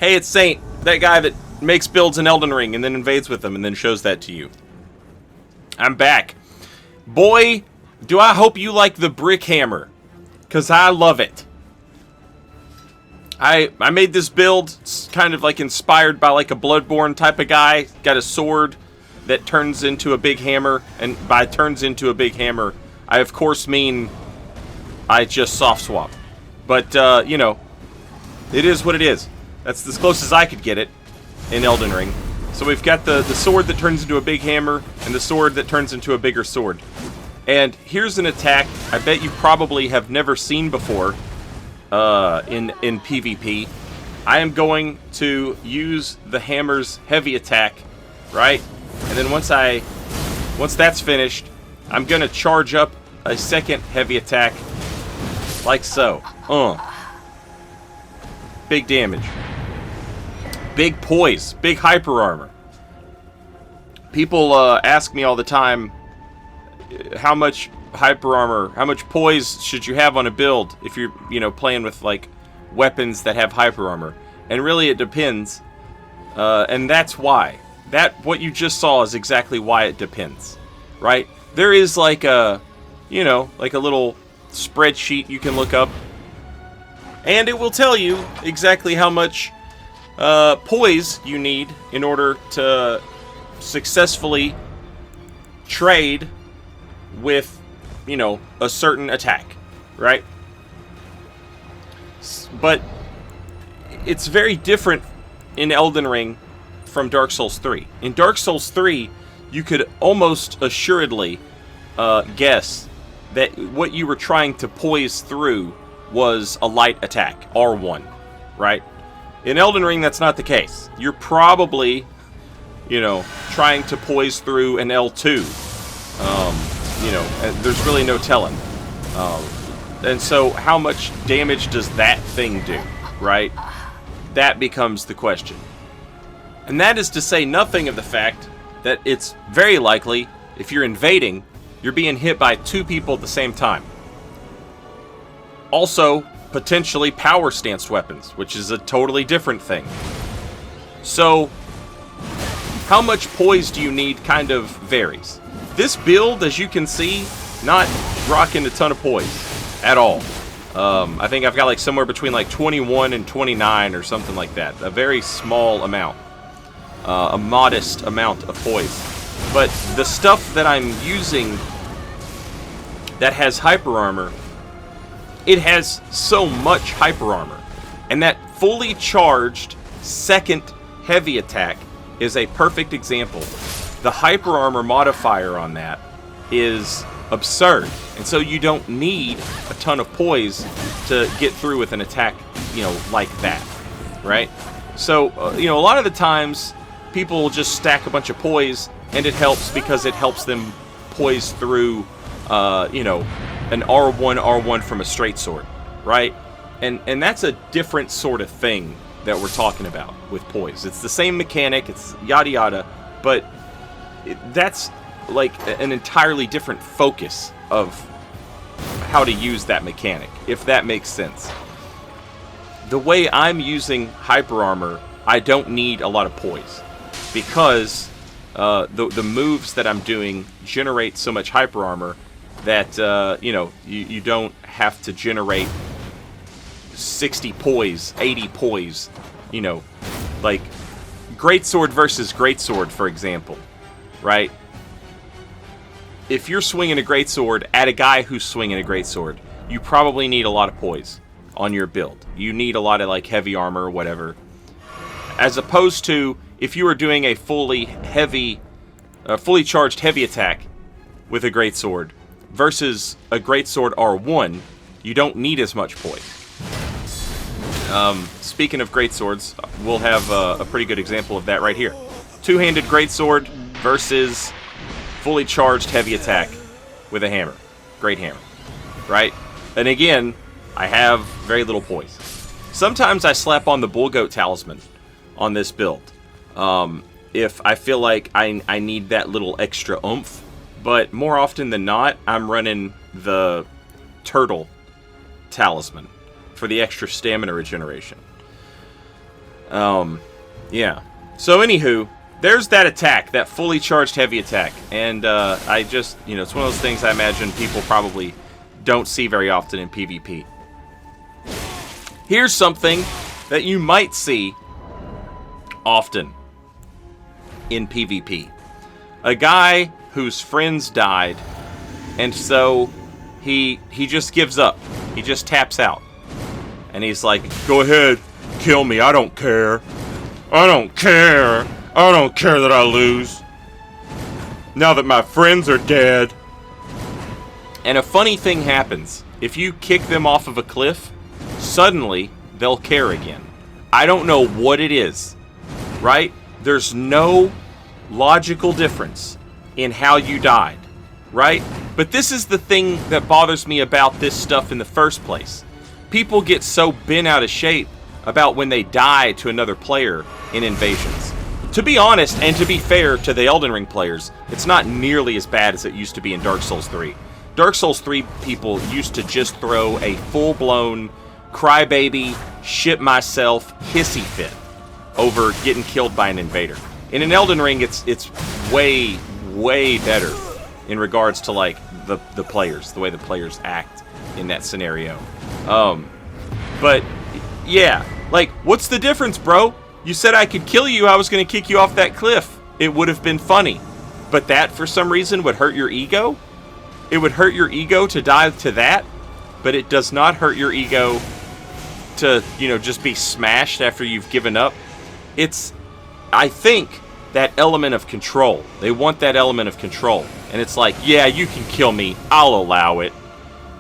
Hey, it's Saint, that guy that makes builds in Elden Ring and then invades with them and then shows that to you. I'm back. Boy, do I hope you like the brick hammer, because I love it. I made this build. It's kind of like inspired by like a Bloodborne type of guy. Got a sword that turns into a big hammer, and by turns into a big hammer, I of course mean I just soft swap. But, you know, it is what it is. That's as close as I could get it in Elden Ring. So we've got the sword that turns into a big hammer, and the sword that turns into a bigger sword. And here's an attack I bet you probably have never seen before in PvP. I am going to use the hammer's heavy attack, right? And then once that's finished, I'm going to charge up a second heavy attack, like so. Big damage. Big poise. Big hyper armor. People ask me all the time, how much hyper armor, how much poise should you have on a build if you're, you know, playing with like weapons that have hyper armor? And really it depends. And that's why. What you just saw is exactly why it depends, right? There is like a, you know, like a little spreadsheet you can look up, and it will tell you exactly how much poise you need in order to successfully trade with, you know, a certain attack, right? But it's very different in Elden Ring from Dark Souls 3. In Dark Souls 3, you could almost assuredly guess that what you were trying to poise through was a light attack, R1, right? In Elden Ring, that's not the case. You're probably, you know, trying to poise through an L2. You know, there's really no telling. And so how much damage does that thing do, right? That becomes the question. And that is to say nothing of the fact that it's very likely, if you're invading, you're being hit by two people at the same time. Also, potentially power stanced weapons, which is a totally different thing. So, how much poise do you need kind of varies. This build, as you can see, not rocking a ton of poise at all. I think I've got like somewhere between like 21 and 29 or something like that. A very small amount. A modest amount of poise. But the stuff that I'm using that has hyper armor, it has so much hyper armor. And that fully charged second heavy attack is a perfect example. The hyper armor modifier on that is absurd. And so you don't need a ton of poise to get through with an attack, you know, like that, right? So, you know, a lot of the times people will just stack a bunch of poise, and it helps because it helps them poise through, you know, an R1 from a straight sword, right? And that's a different sort of thing that we're talking about with poise. It's the same mechanic, it's yada yada, but that's like an entirely different focus of how to use that mechanic, if that makes sense. The way I'm using hyper armor, I don't need a lot of poise, because the moves that I'm doing generate so much hyper armor that you know, you don't have to generate 60 poise, 80 poise, you know, like greatsword versus greatsword, for example, right? If you're swinging a greatsword at a guy who's swinging a greatsword, you probably need a lot of poise on your build. You need a lot of like heavy armor or whatever, as opposed to if you were doing a fully charged heavy attack with a greatsword versus a greatsword R1, you don't need as much poise. Speaking of greatswords, we'll have a pretty good example of that right here. Two-handed greatsword versus fully charged heavy attack with a hammer. Great hammer, right? And again, I have very little poise. Sometimes I slap on the Bullgoat Talisman on this build, if I feel like I need that little extra oomph. But more often than not, I'm running the Turtle Talisman for the extra stamina regeneration. Yeah. So anywho, there's that attack, that fully charged heavy attack. And I just, it's one of those things I imagine people probably don't see very often in PvP. Here's something that you might see often in PvP. A guy whose friends died, and so he just gives up. He just taps out. And he's like, go ahead, kill me, I don't care. I don't care. I don't care that I lose. Now that my friends are dead. And a funny thing happens. If you kick them off of a cliff, suddenly they'll care again. I don't know what it is, right? There's no logical difference in how you died, right? But this is the thing that bothers me about this stuff in the first place. People get so bent out of shape about when they die to another player in invasions. To be honest, and to be fair to the Elden Ring players, it's not nearly as bad as it used to be in Dark Souls 3. Dark Souls 3 people used to just throw a full-blown crybaby, shit myself, hissy fit over getting killed by an invader. In an Elden Ring, it's way, way better in regards to like the players, the way the players act in that scenario. But yeah, like, what's the difference, bro? You said I could kill you, I was going to kick you off that cliff. It would have been funny. But that, for some reason, would hurt your ego? It would hurt your ego to die to that? But it does not hurt your ego to, just be smashed after you've given up. It's, I think, that element of control. They want that element of control. And it's like, yeah, you can kill me, I'll allow it.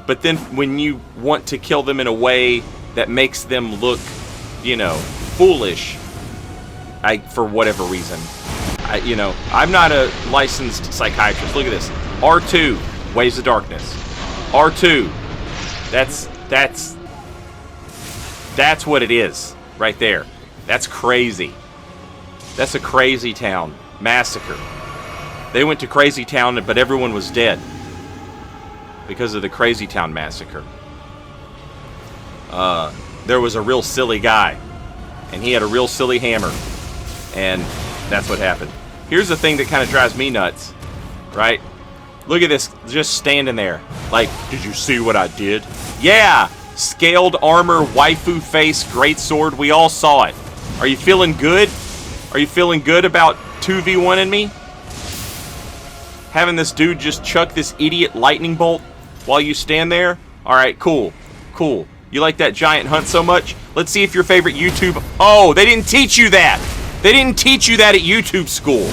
But then when you want to kill them in a way that makes them look, foolish, for whatever reason. I'm not a licensed psychiatrist. Look at this. R2, Waves of Darkness. R2. That's what it is right there. That's crazy. That's a Crazy Town massacre. They went to Crazy Town, but everyone was dead because of the Crazy Town massacre. There was a real silly guy, and he had a real silly hammer, and that's what happened. Here's the thing that kind of drives me nuts, right? Look at this, just standing there. Like, did you see what I did? Yeah! Scaled armor, waifu face, great sword, we all saw it. Are you feeling good? Are you feeling good about 2v1ing me? Having this dude just chuck this idiot lightning bolt while you stand there? Alright, cool. Cool. You like that giant hunt so much? Let's see if your favorite YouTube... Oh, they didn't teach you that! They didn't teach you that at YouTube school.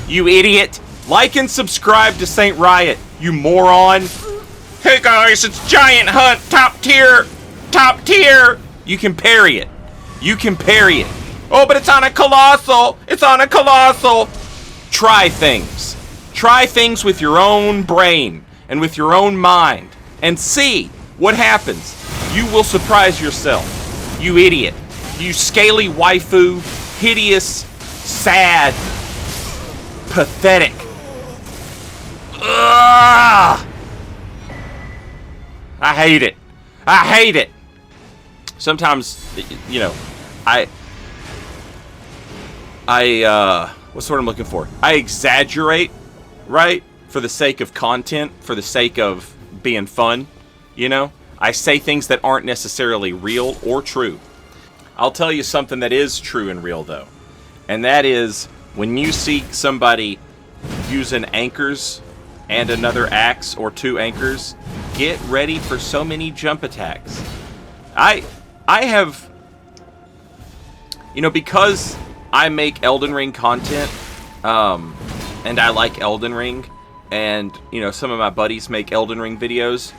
You idiot. Like and subscribe to Saint Riot, you moron. Hey guys, it's Giant Hunt, top tier. Top tier. You can parry it. You can parry it. Oh, but it's on a Colossal. It's on a Colossal. Try things. Try things with your own brain and with your own mind and see what happens. You will surprise yourself. You idiot. You scaly waifu, hideous, sad, pathetic. Ugh! I hate it. I hate it. Sometimes, what's the word I'm looking for? I exaggerate, right? For the sake of content, for the sake of being fun, I say things that aren't necessarily real or true. I'll tell you something that is true and real, though. And that is, when you see somebody using anchors and another axe or two anchors, get ready for so many jump attacks. I have, because I make Elden Ring content, and I like Elden Ring, and, some of my buddies make Elden Ring videos.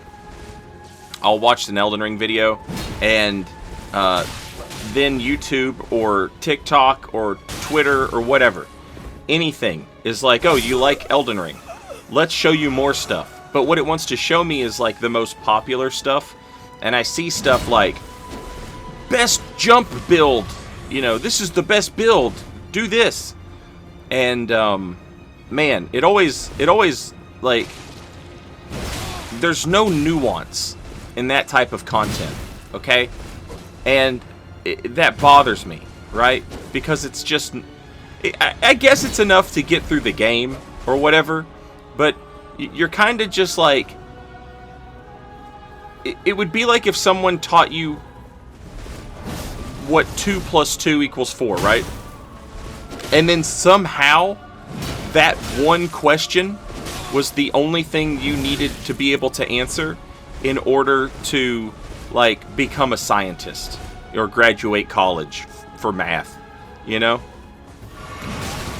I'll watch an Elden Ring video, and then YouTube or TikTok or Twitter or whatever, anything is like, oh, you like Elden Ring? Let's show you more stuff. But what it wants to show me is like the most popular stuff, and I see stuff like, best jump build, this is the best build, do this. And, man, it always, like, there's no nuance in that type of content, okay? And that bothers me. right? Because it's just... I guess it's enough to get through the game, or whatever, but you're kind of just like... It would be like if someone taught you what 2 + 2 = 4, right? And then somehow that one question was the only thing you needed to be able to answer in order to, like, become a scientist or graduate college for math, you know?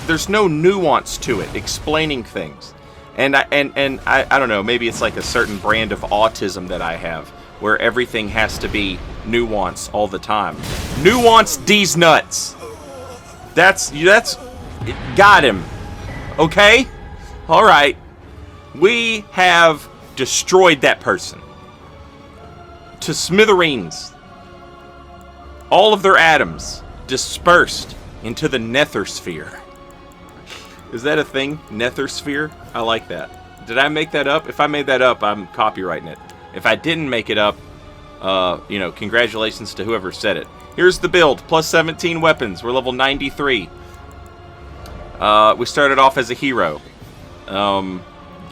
There's no nuance to it explaining things. And I don't know, maybe it's like a certain brand of autism that I have, where everything has to be nuance all the time. Nuance these nuts. That's got him. Okay? All right. We have destroyed that person to smithereens. All of their atoms dispersed into the nether sphere. Is that a thing? Nether sphere? I like that. Did I make that up? If I made that up, I'm copyrighting it. If I didn't make it up, you know, congratulations to whoever said it. Here's the build. Plus 17 weapons. We're level 93. We started off as a hero.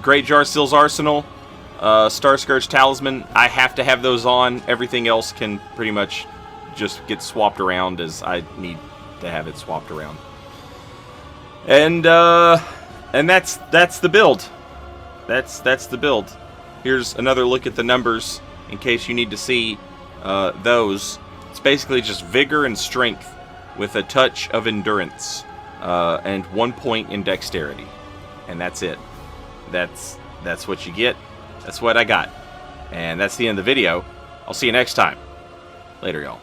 Great Jarsil's Arsenal. Star Scourge Talisman. I have to have those on. Everything else can pretty much just get swapped around as I need to have it swapped around. And that's the build. That's the build. Here's another look at the numbers in case you need to see those. It's basically just vigor and strength with a touch of endurance and 1 point in dexterity, and that's it. That's what you get. That's what I got, and that's the end of the video. I'll see you next time. Later, y'all.